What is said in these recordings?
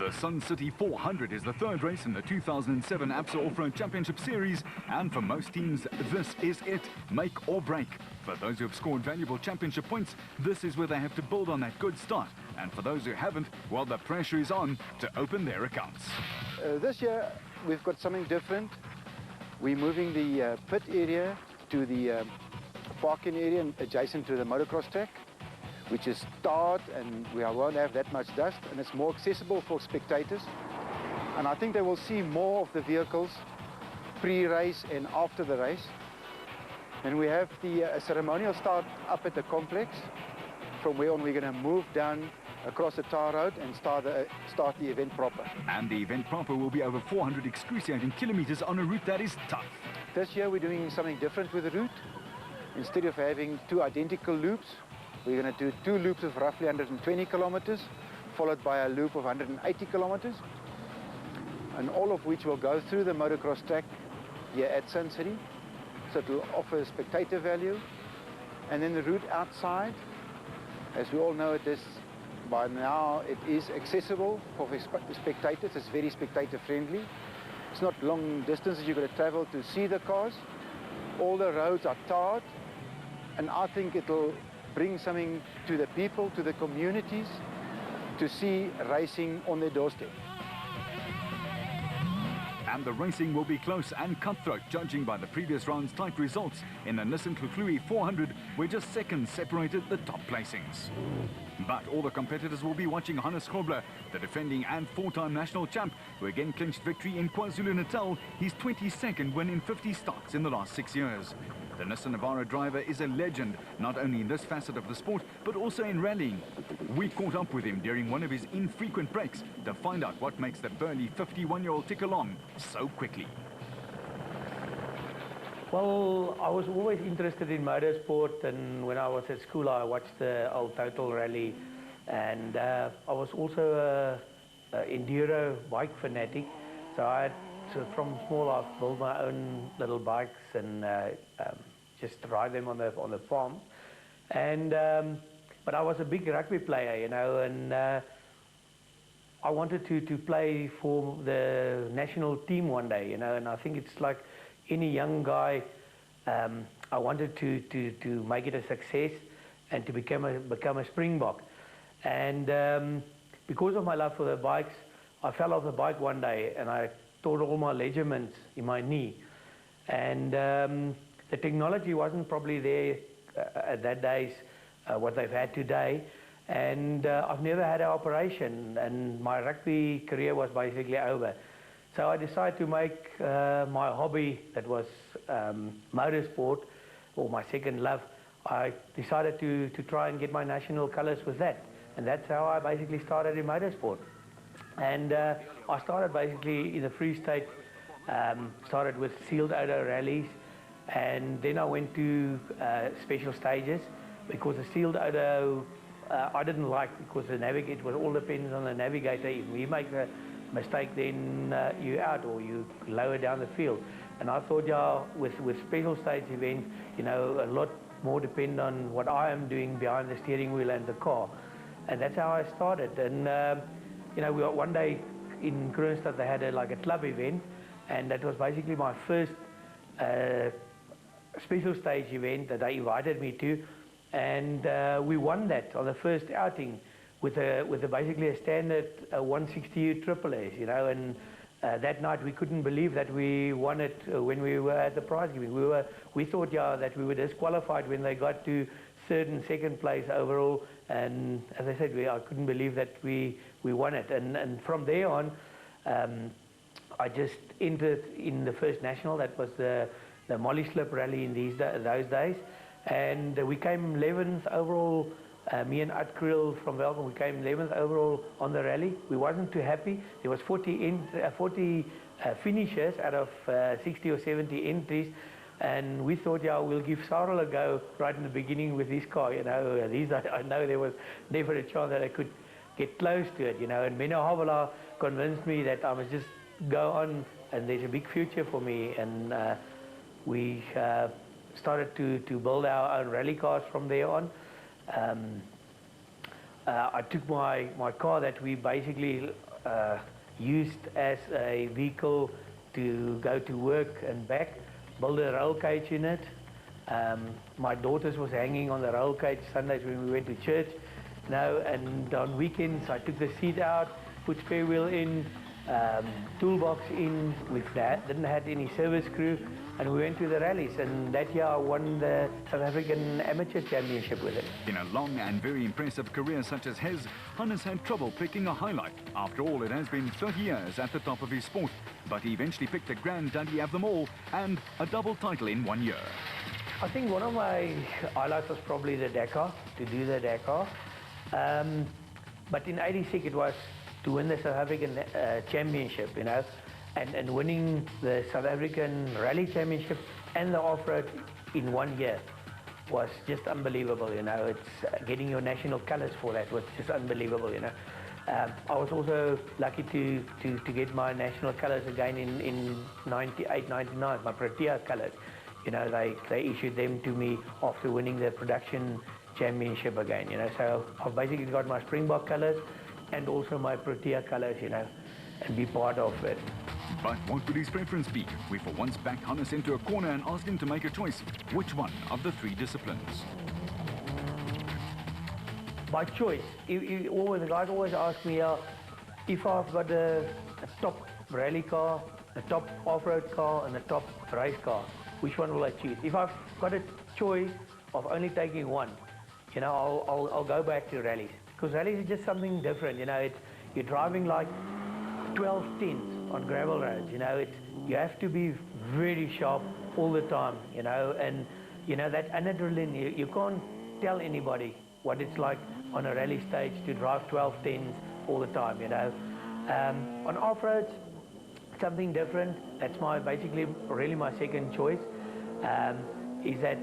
The Sun City 400 is the third race in the 2007 ABSA Off-Road Championship Series, and for most teams, this is it, make or break. For those who have scored valuable championship points, this is where they have to build on that good start. And for those who haven't, well, the pressure is on to open their accounts. This year, we've got something different. We're moving the pit area to the parking area adjacent to the motocross track, which is tarred, and we won't have that much dust, and it's more accessible for spectators. And I think they will see more of the vehicles pre-race and after the race. And we have the ceremonial start up at the complex. From where on we're going to move down across the tar road and start the event proper. And the event proper will be over 400 excruciating kilometers on a route that is tough. This year we're doing something different with the route. Instead of having two identical loops, we're going to do two loops of roughly 120 kilometers, followed by a loop of 180 kilometers, and all of which will go through the motocross track here at Sun City. So it will offer spectator value. And then the route outside, as we all know, it is by now, it is accessible for spectators. It's very spectator friendly. It's not long distances you've got to travel to see the cars. All the roads are tarred, and I think it'll bring something to the people, to the communities, to see racing on their doorstep. And the racing will be close and cutthroat, judging by the previous round's tight results in the Nissan Kluklui 400, where just seconds separated the top placings. But all the competitors will be watching Hannes Grobler, the defending and four-time national champ, who again clinched victory in KwaZulu-Natal, his 22nd win in 50 starts in the last 6 years. The Nissan Navara driver is a legend, not only in this facet of the sport, but also in rallying. We caught up with him during one of his infrequent breaks to find out what makes the burly 51-year-old tick along so quickly. Well, I was always interested in motorsport, and when I was at school I watched the old Total Rally, and I was also an enduro bike fanatic, so from small I've built my own little bikes and just ride them on the farm. And but I was a big rugby player, you know, and I wanted to play for the national team one day, you know, and I think it's like any young guy, I wanted to make it a success and to become a Springbok. And because of my love for the bikes, I fell off the bike one day and I tore all my ligaments in my knee. And the technology wasn't probably there at that days, what they've had today. And I've never had an operation, and my rugby career was basically over. So I decided to make my hobby, that was motorsport, or my second love. I decided to try and get my national colours with that. And that's how I basically started in motorsport. And I started basically in the Free State, started with sealed odor rallies, and then I went to special stages, because the sealed odor I didn't like, because the navigator, it was all depends on the navigator. If we make a mistake, then you're out, or you lower down the field. And I thought, yeah, with special stage events, you know, a lot more depend on what I am doing behind the steering wheel and the car. And that's how I started. And you know, one day in Kroonstad they had like a club event, and that was basically my first special stage event that they invited me to, and we won that on the first outing with basically a standard 160U Triple S, you know. And that night we couldn't believe that we won it when we were at the prize giving. We thought, yeah, that we were disqualified when they got to third and second place overall, and as I said, I couldn't believe that we won it. And from there on, I just entered in the first national. That was the Molly Slip Rally in those days, and we came 11th overall. Me and Art Kriel from Welkom, we came 11th overall on the rally. We wasn't too happy. There was 40 finishers out of 60 or 70 entries, and we thought, yeah, we'll give Sarel a go right in the beginning with this car, you know. I know there was never a chance that I could get close to it, you know. And Menno Havela convinced me that I must just go on, and there's a big future for me. And we started to build our own rally cars from there on. I took my car that we basically used as a vehicle to go to work and back, build a roll cage in it. My daughters was hanging on the roll cage Sundays when we went to church. And on weekends I took the seat out, put spare wheel in, toolbox in. We didn't have any service crew, and we went to the rallies, and that year I won the South African Amateur Championship with it. In a long and very impressive career such as his, Hannes had trouble picking a highlight. After all, it has been 30 years at the top of his sport, but he eventually picked a granddaddy of them all and a double title in 1 year. I think one of my highlights was probably the Dakar, to do the Dakar. But in '86 it was to win the South African Championship, and winning the South African Rally Championship and the off-road in 1 year was just unbelievable. It's getting your national colours for that was just unbelievable. I was also lucky to get my national colours again in 98, 99, my Protea colours. They issued them to me after winning the production championship again. So I've basically got my Springbok colours and also my Protea colours, and be part of it. But what would his preference be? We for once backed Hannes into a corner and asked him to make a choice. Which one of the three disciplines? By choice, the guys always ask me if I've got a top rally car, a top off-road car and a top race car, which one will I choose? If I've got a choice of only taking one, I'll go back to rallies, because rallies is just something different. You're driving like 12 tens on gravel roads. You have to be very sharp all the time. And that adrenaline, you can't tell anybody what it's like on a rally stage to drive 12 tens all the time. On off roads, something different. That's basically really my second choice. Is that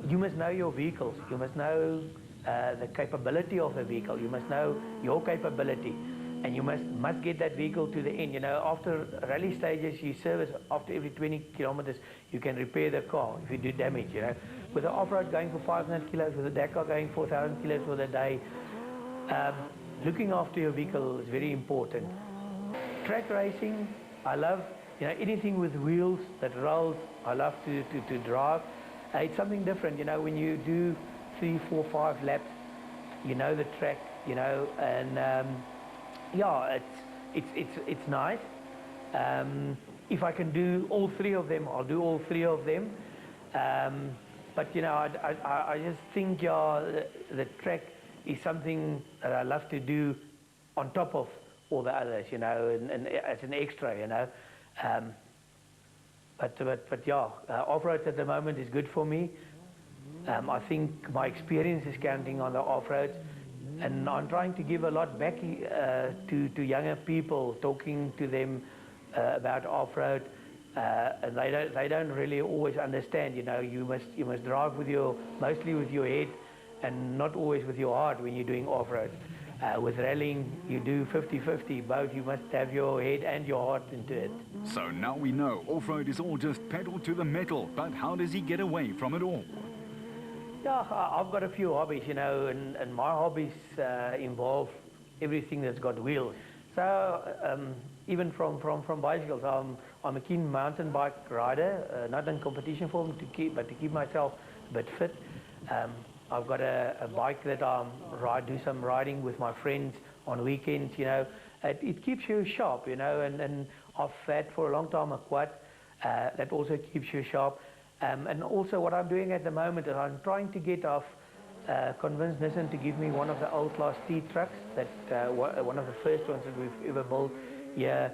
you must know your vehicles. You must know the capability of the vehicle. You must know your capability, and you must get that vehicle to the end. After rally stages, you service after every 20 kilometers. You can repair the car if you do damage. With the off-road going for 500 kilos, with the Dakar going 4,000 kilos for the day, looking after your vehicle is very important. Track racing, I love. Anything with wheels that rolls, I love to drive. It's something different, when you do 3, 4, 5 laps, the track, and yeah, it's nice. If I can do all three of them, I'll do all three of them. But I just think the track is something that I love to do on top of all the others, and as an extra, But yeah, off-road at the moment is good for me. I think my experience is counting on the off-roads, and I'm trying to give a lot back to younger people, talking to them about off-road, and they don't really always understand. You must drive mostly with your head, and not always with your heart when you're doing off-road. With rallying, you do 50-50, both. You must have your head and your heart into it. So now we know off-road is all just pedal to the metal, but how does he get away from it all? Yeah, I've got a few hobbies, and my hobbies involve everything that's got wheels. So even from bicycles, I'm a keen mountain bike rider, not in competition form, but to keep myself a bit fit. I've got a bike that I do some riding with my friends on weekends. It keeps you sharp, and I've had for a long time a quad that also keeps you sharp. And also what I'm doing at the moment is I'm trying to get off, convince Nissan to give me one of the old Class T trucks, that one of the first ones that we've ever built here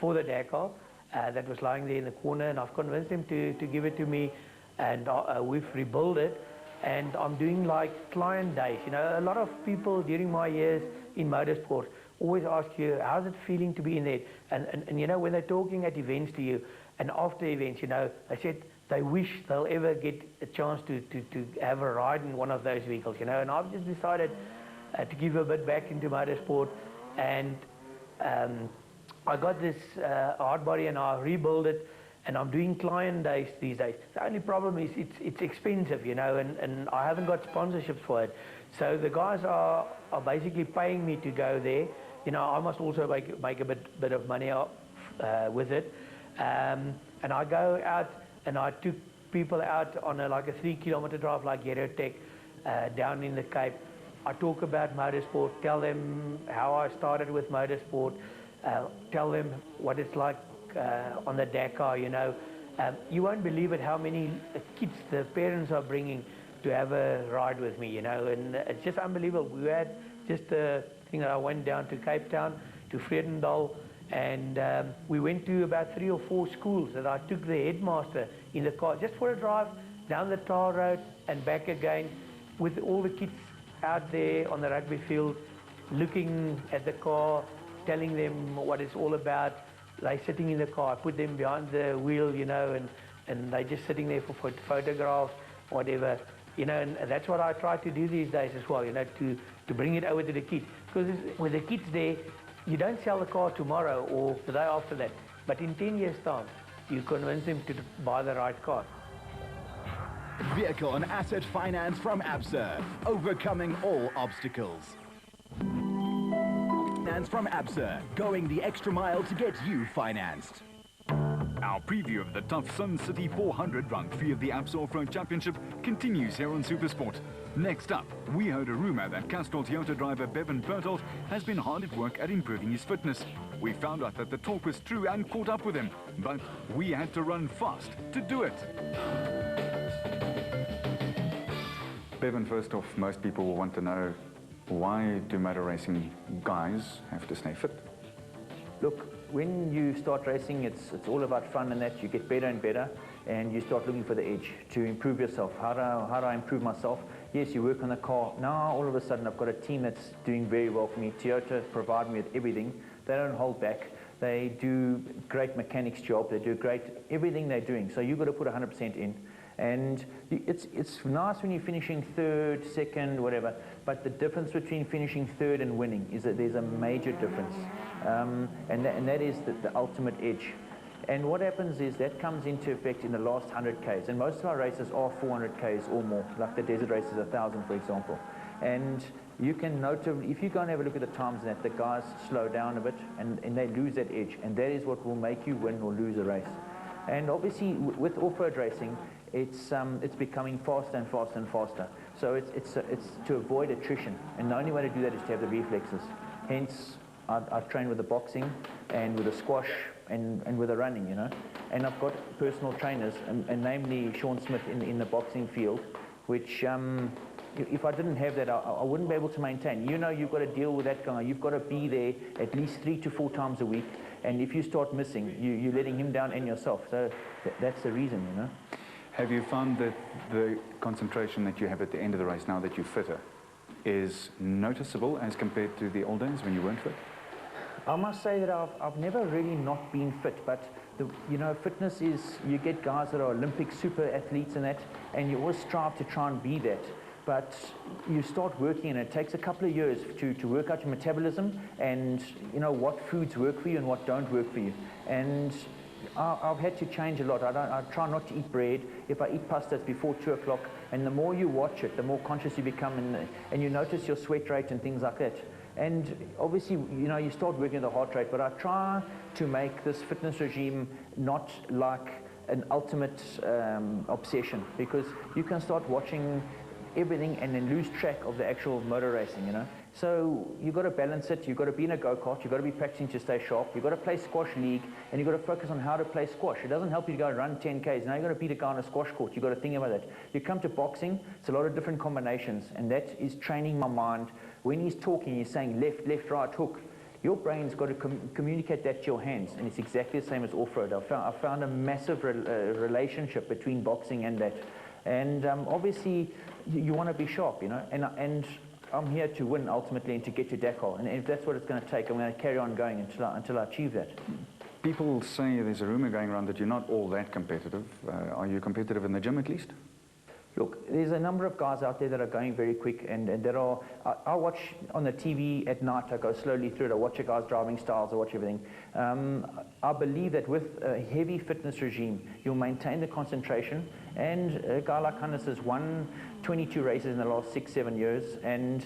for the Dakar, that was lying there in the corner, and I've convinced them to give it to me, and we've rebuilt it. And I'm doing like client days. A lot of people during my years in motorsport always ask you, how's it feeling to be in there? And when they're talking at events to you, and after events, they said they wish they'll ever get a chance to have a ride in one of those vehicles, And I've just decided to give a bit back into motorsport, and I got this hard body and I rebuilt it. And I'm doing client days these days. The only problem is it's expensive, and I haven't got sponsorships for it. So the guys are basically paying me to go there you know, I must also make a bit of money with it. And I go out and I took people out on like a 3-kilometer drive like Gerotech down in the Cape. I talk about motorsport, tell them how I started with motorsport, tell them what it's like on the Dakar, you know. You won't believe it how many kids the parents are bringing to have a ride with me, you know, and it's just unbelievable. We had just a thing that I went down to Cape Town, to Vredendal, and we went to about 3 or 4 schools that I took the headmaster in the car just for a drive down the tar road and back again with all the kids out there on the rugby field, looking at the car, telling them what it's all about. They sitting in the car, I put them behind the wheel, you know, and they just sitting there for photographs, whatever, you know, and that's what I try to do these days as well, you know, to bring it over to the kids. Because with the kids there, you don't sell the car tomorrow or the day after that, but in 10 years' time, you convince them to buy the right car. Vehicle and asset finance from ABSA, overcoming all obstacles. Finance from ABSA, going the extra mile to get you financed. Our preview of the tough Sun City 400 Round 3 of the ABSA Off-Road Championship continues here on Supersport. Next up, we heard a rumor that Castrol Toyota driver Bevan Bertelt has been hard at work at improving his fitness. We found out that the talk was true and caught up with him, but we had to run fast to do it. Bevan, first off, most people will want to know, why do motor racing guys have to stay fit? Look, when you start racing, it's all about fun and that. You get better and better, and you start looking for the edge to improve yourself. How do I improve myself? Yes, you work on the car. Now, all of a sudden, I've got a team that's doing very well for me. Toyota provide me with everything. They don't hold back. They do great mechanics job. They do great everything they're doing. So you've got to put 100% in. And it's nice when you're finishing third, second, whatever, but the difference between finishing third and winning is that there's a major difference. And that is the ultimate edge. And what happens is that comes into effect in the last 100 Ks. And most of our races are 400 Ks or more, like the desert races, 1,000, for example. And you can notably, if you go and have a look at the times that the guys slow down a bit and they lose that edge, and that is what will make you win or lose a race. And obviously, with off-road racing, it's becoming faster and faster and faster. So it's to avoid attrition, and the only way to do that is to have the reflexes. Hence, I've trained with the boxing and with the squash and with the running, you know. And I've got personal trainers, and namely Sean Smith in the boxing field, which if I didn't have that, I wouldn't be able to maintain. You know, you've got to deal with that guy. You've got to be there at least 3 to 4 times a week. And if you start missing, you're letting him down and yourself. So that's the reason, you know. Have you found that the concentration that you have at the end of the race, now that you're fitter, is noticeable as compared to the old days when you weren't fit? I must say that I've never really not been fit, but you know, fitness is, you get guys that are Olympic super athletes and that, and you always strive to try and be that. But you start working, and it takes a couple of years to work out your metabolism and, you know, what foods work for you and what don't work for you. And I've had to change a lot. I try not to eat bread. If I eat pasta, it's before 2 o'clock. And the more you watch it, the more conscious you become, and you notice your sweat rate and things like that. And obviously, you know, you start working at the heart rate, but I try to make this fitness regime not like an ultimate obsession, because you can start watching everything and then lose track of the actual motor racing, you know. So you've got to balance it. You've got to be in a go-kart. You've got to be practicing to stay sharp. You've got to play squash league, and you've got to focus on how to play squash. It doesn't help you to go run 10 Ks. Now you've got to beat a guy on a squash court. You've got to think about that. You come to boxing, it's a lot of different combinations, and that is training my mind. When he's talking, he's saying left, left, right, hook. Your brain's got to communicate that to your hands, and it's exactly the same as off-road. I found a massive relationship between boxing and that. And obviously, you want to be sharp, you know, and I'm here to win ultimately and to get to Dakar. And if that's what it's going to take, I'm going to carry on going until I achieve that. People say there's a rumor going around that you're not all that competitive. Are you competitive in the gym at least? Look, there's a number of guys out there that are going very quick, and that are, I watch on the TV at night. I go slowly through it. I watch a guy's driving styles. I watch everything. I believe that with a heavy fitness regime, you'll maintain the concentration. And a guy like Hannes has won 22 races in the last 6-7 years, and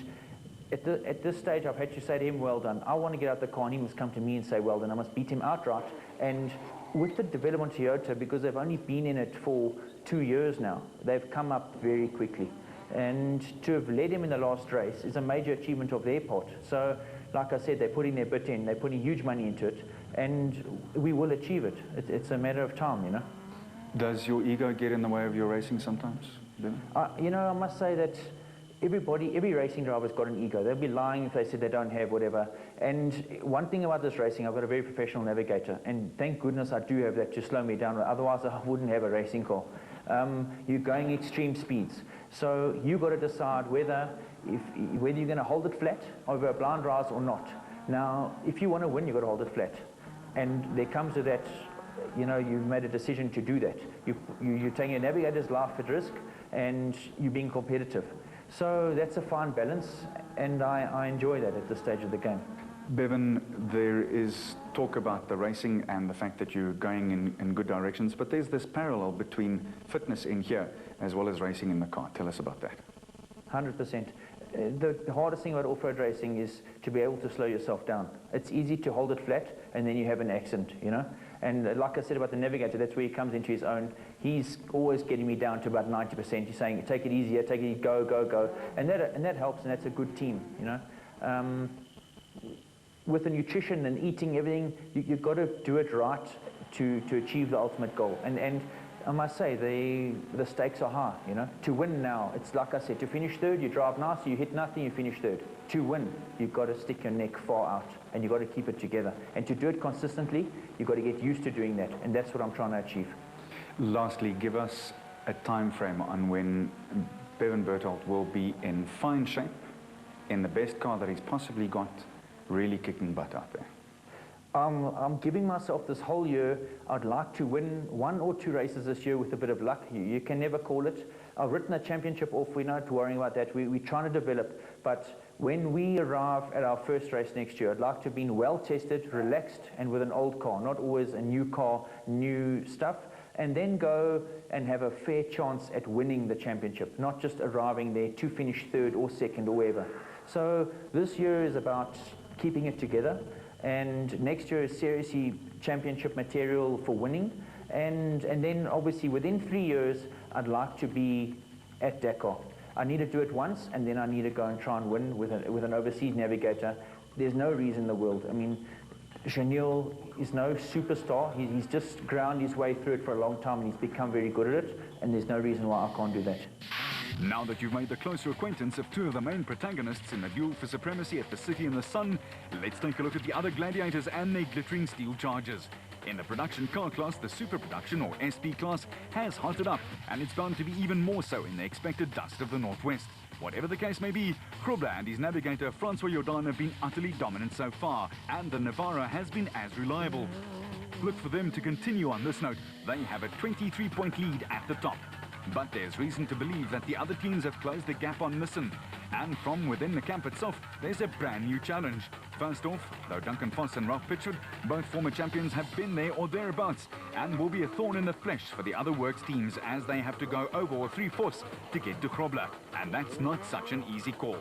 at this stage, I've had to say to him, well done. I want to get out the car, and he must come to me and say, well done. I must beat him outright. And with the development of Toyota, because they've only been in it for 2 years now, they've come up very quickly. And to have led him in the last race is a major achievement of their part. So, like I said, they're putting their bit in, they're putting huge money into it, and we will achieve it. It's a matter of time, you know. Does your ego get in the way of your racing sometimes? You know, I must say that every racing driver's got an ego. They'll be lying if they said they don't have whatever. And one thing about this racing, I've got a very professional navigator, and thank goodness I do have that to slow me down, otherwise I wouldn't have a racing car. You're going extreme speeds, so you've got to decide whether you're going to hold it flat over a blind rise or not. Now, if you want to win, you've got to hold it flat. And there comes to that, you know, you've made a decision to do that. You're taking a navigator's life at risk, and you're being competitive. So that's a fine balance, and I enjoy that at this stage of the game. Bevan, there is talk about the racing and the fact that you're going in good directions, but there's this parallel between fitness in here as well as racing in the car. Tell us about that. 100%. The hardest thing about off-road racing is to be able to slow yourself down. It's easy to hold it flat, and then you have an accident, you know. And like I said about the navigator, that's where he comes into his own. He's always getting me down to about 90%. He's saying, take it easier, take it, go, go, go. And that helps, and that's a good team, you know. With the nutrition and eating, everything, you've got to do it right to achieve the ultimate goal. And I must say, the stakes are high, you know. To win now, it's like I said, to finish third, you drive nice, you hit nothing, you finish third. To win, you've got to stick your neck far out, and you've got to keep it together. And to do it consistently, you've got to get used to doing that, and that's what I'm trying to achieve. Lastly, give us a time frame on when Bevan Berthold will be in fine shape, in the best car that he's possibly got, really kicking butt out there. I'm giving myself this whole year. I'd like to win 1 or 2 races this year with a bit of luck. You can never call it. I've written a championship off. We're not worrying about that. We're trying to develop. But when we arrive at our first race next year, I'd like to have been well tested, relaxed, and with an old car, not always a new car, new stuff, and then go and have a fair chance at winning the championship, not just arriving there to finish third or second or wherever. So this year is about keeping it together. And next year is seriously championship material for winning. And then obviously within 3 years, I'd like to be at Dakar. I need to do it once, and then I need to go and try and win with an overseas navigator. There's no reason in the world. I mean, Janil is no superstar. He's just ground his way through it for a long time, and he's become very good at it, and there's no reason why I can't do that. Now that you've made the closer acquaintance of 2 of the main protagonists in the duel for supremacy at the City in the Sun, let's take a look at the other gladiators and their glittering steel chargers. In the production car class, the Super Production or SP class has hotted up, and it's bound to be even more so in the expected dust of the Northwest. Whatever the case may be, Grobler and his navigator Francois Jordan have been utterly dominant so far, and the Navara has been as reliable. Look for them to continue on this note. They have a 23-point lead at the top. But there's reason to believe that the other teams have closed the gap on Nissan. And from within the camp itself, there's a brand new challenge. First off, though Duncan Foss and Ralph Pitchford, both former champions, have been there or thereabouts, and will be a thorn in the flesh for the other works teams as they have to go over or 3/4 to get to Grobler. And that's not such an easy call.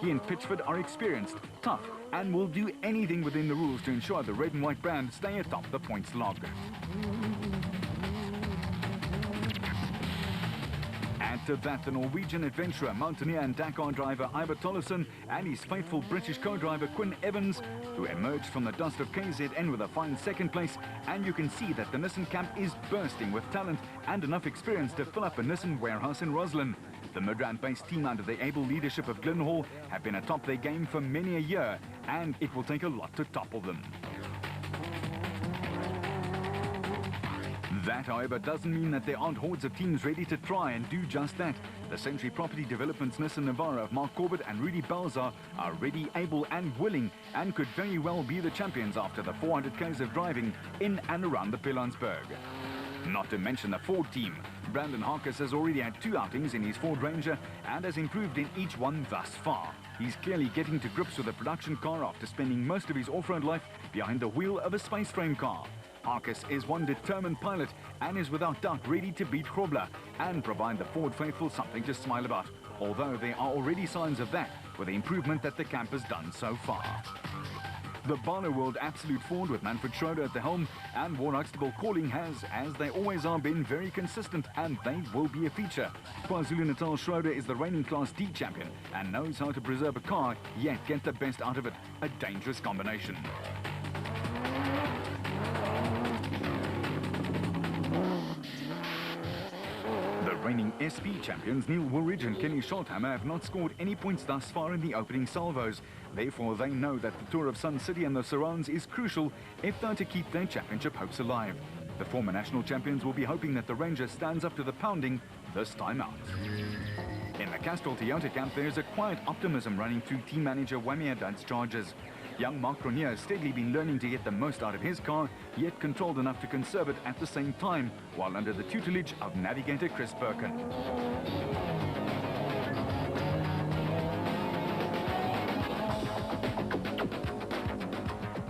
He and Pitchford are experienced, tough, and will do anything within the rules to ensure the red and white brand stay atop the points log. Add to that the Norwegian adventurer, mountaineer and Dakar driver Ivar Tollefson and his faithful British co-driver Quinn Evans, who emerged from the dust of KZN with a fine second place, and you can see that the Nissan camp is bursting with talent and enough experience to fill up a Nissan warehouse in Roslyn. The Midrand-based team under the able leadership of Glenn Hall have been atop their game for many a year, and it will take a lot to topple them. That, however, doesn't mean that there aren't hordes of teams ready to try and do just that. The Century Property Development's Nissan Navara of Mark Corbett and Rudy Balzar are ready, able and willing, and could very well be the champions after the 400 k's of driving in and around the Pilanesberg. Not to mention the Ford team. Brandon Harkes has already had 2 outings in his Ford Ranger and has improved in each one thus far. He's clearly getting to grips with a production car after spending most of his off-road life behind the wheel of a space frame car. Harkes is one determined pilot and is without doubt ready to beat Grobler and provide the Ford faithful something to smile about. although there are already signs of that with the improvement that the camp has done so far. The Barloworld Absolute Ford with Manfred Schroeder at the helm and Warren Huxtable calling has, as they always are, been very consistent, and they will be a feature. KwaZulu-Natal Schroeder is the reigning Class D champion and knows how to preserve a car yet get the best out of it. A dangerous combination. Reigning SP champions Neil Woolridge and Kenny Scholthammer have not scored any points thus far in the opening salvos. Therefore, they know that the Tour of Sun City and the surrounds is crucial if they're to keep their championship hopes alive. The former national champions will be hoping that the Ranger stands up to the pounding this time out. In the Castrol Toyota camp, there's a quiet optimism running through team manager Wamia Dudd's charges. Young Mark Grenier has steadily been learning to get the most out of his car, yet controlled enough to conserve it at the same time, while under the tutelage of navigator Chris Birkin.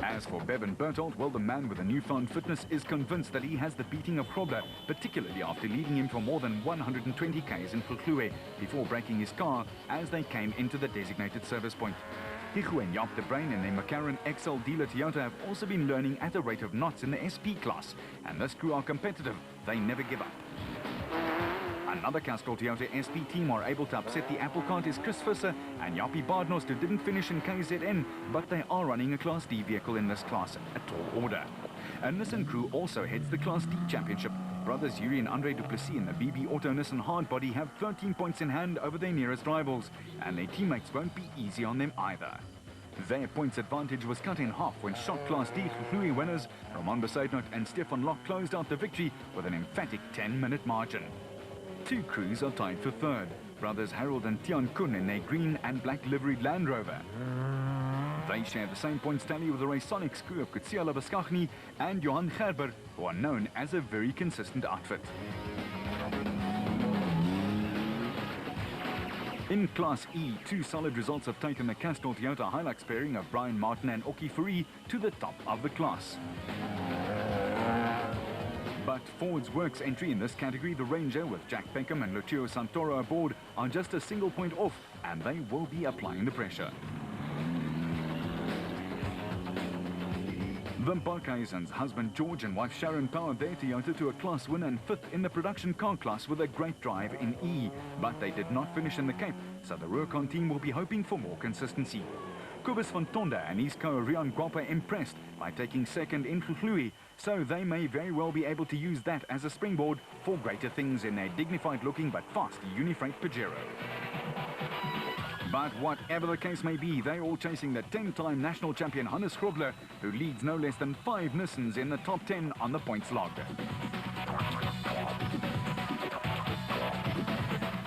As for Bevan Berthold, well, the man with the newfound fitness is convinced that he has the beating of Grobler, particularly after leading him for more than 120 k's in Vlughlue before breaking his car as they came into the designated service point. Hichu and Jaap de Bruin in their McLaren XL dealer Toyota have also been learning at a rate of knots in the SP class, and this crew are competitive. They never give up. Another Castrol Toyota SP team are able to upset the apple cart is Chris Visser and Jaapie Baardnost, who didn't finish in KZN, but they are running a Class D vehicle in this class, a tall order. A Nissan crew also heads the Class D championship. Brothers Yuri and Andre Duplessis in the BB Auto Nissan Hardbody have 13 points in hand over their nearest rivals, and their teammates won't be easy on them either. Their points advantage was cut in half when shot Class D Vlughlue winners Roman Besaidnout and Stefan Locke closed out the victory with an emphatic 10-minute margin. Two crews are tied for third. Brothers Harold and Tian Kun in their green and black liveried Land Rover. They share the same points tally with the Raysonics crew of Kutsia Labaskachny and Johan Gerber, who are known as a very consistent outfit. In Class E, two solid results have taken the Castrol Toyota Hilux pairing of Brian Martin and Oki Fourie to the top of the class. But Ford's works entry in this category, the Ranger with Jack Peckham and Lucio Santoro aboard, are just a single point off, and they will be applying the pressure. The Barkhuizen's husband George and wife Sharon powered their Toyota to a class win and fifth in the production car class with a great drive in E, but they did not finish in the Cape, so the Rurcon team will be hoping for more consistency. Kobus van Tonda and his co-Rian Guapa impressed by taking second in Vlughlue, so they may very well be able to use that as a springboard for greater things in their dignified-looking but fast Unifreight Pajero. But whatever the case may be, they're all chasing the 10-time national champion Hannes Grobler, who leads no less than 5 Nissans in the top 10 on the points log.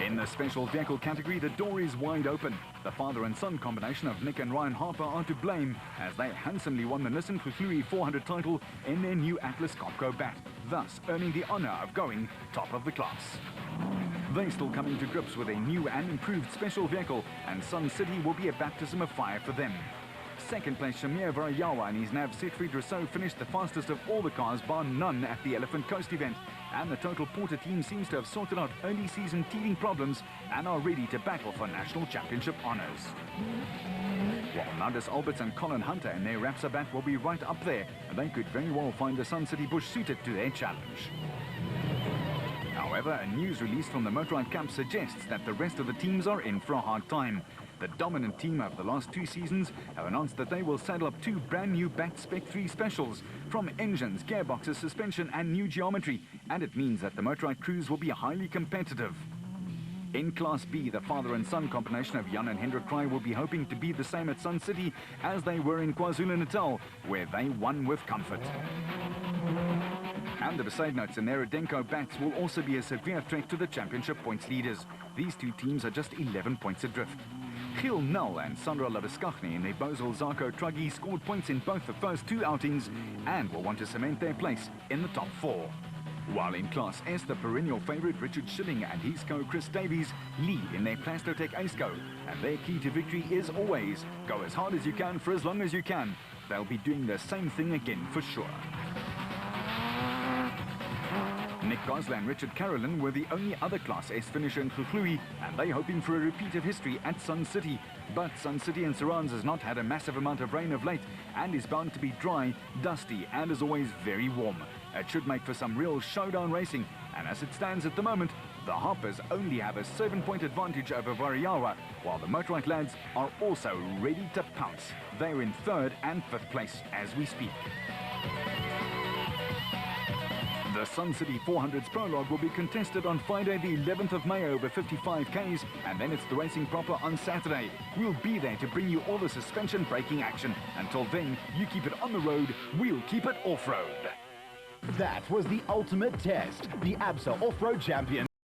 In the special vehicle category, the door is wide open. The father and son combination of Nick and Ryan Harper are to blame, as they handsomely won the Nissan Vlughlue 400 title in their new Atlas Copco bat, thus earning the honor of going top of the class. They're still coming to grips with a new and improved special vehicle, and Sun City will be a baptism of fire for them. Second place Shamir Varayawa and his nav Siegfried Rousseau finished the fastest of all the cars bar none at the Elephant Coast event, and the Total Porter team seems to have sorted out early season teething problems and are ready to battle for national championship honors. While Nardis Alberts and Colin Hunter and their Rapsabat will be right up there, and they could very well find the Sun City Bush suited to their challenge. However, a news release from the Motorrad camp suggests that the rest of the teams are in for a hard time. The dominant team of the last 2 seasons have announced that they will saddle up 2 brand new Back Spec 3 specials from engines, gearboxes, suspension and new geometry, and it means that the Motorrad crews will be highly competitive. In Class B, the father and son combination of Jan and Hendrik Kraai will be hoping to be the same at Sun City as they were in KwaZulu-Natal, where they won with comfort. And the Besaidnouts and their Adenko bats will also be a severe threat to the championship points leaders. These 2 teams are just 11 points adrift. Gil Null and Sandra Labaskachny in their Bozel Zarko Truggy scored points in both the first 2 outings and will want to cement their place in the top 4. While in Class S, the perennial favourite Richard Schilling and his co-Chris Davies lead in their Plastotech Aceco, and their key to victory is always go as hard as you can for as long as you can. They'll be doing the same thing again for sure. Nick Gosler and Richard Carolyn were the only other Class S finisher in Kluklui, and they're hoping for a repeat of history at Sun City. But Sun City and Sarans has not had a massive amount of rain of late and is bound to be dry, dusty, and as always very warm. It should make for some real showdown racing, and as it stands at the moment, the Hoppers only have a 7-point advantage over Variawa, while the Motorrad lads are also ready to pounce. They're in 3rd and 5th place as we speak. The Sun City 400's prologue will be contested on Friday the 11th of May over 55 Ks, and then it's the racing proper on Saturday. We'll be there to bring you all the suspension braking action. Until then, you keep it on the road, we'll keep it off-road. That was the ultimate test. The ABSA Off-Road Champion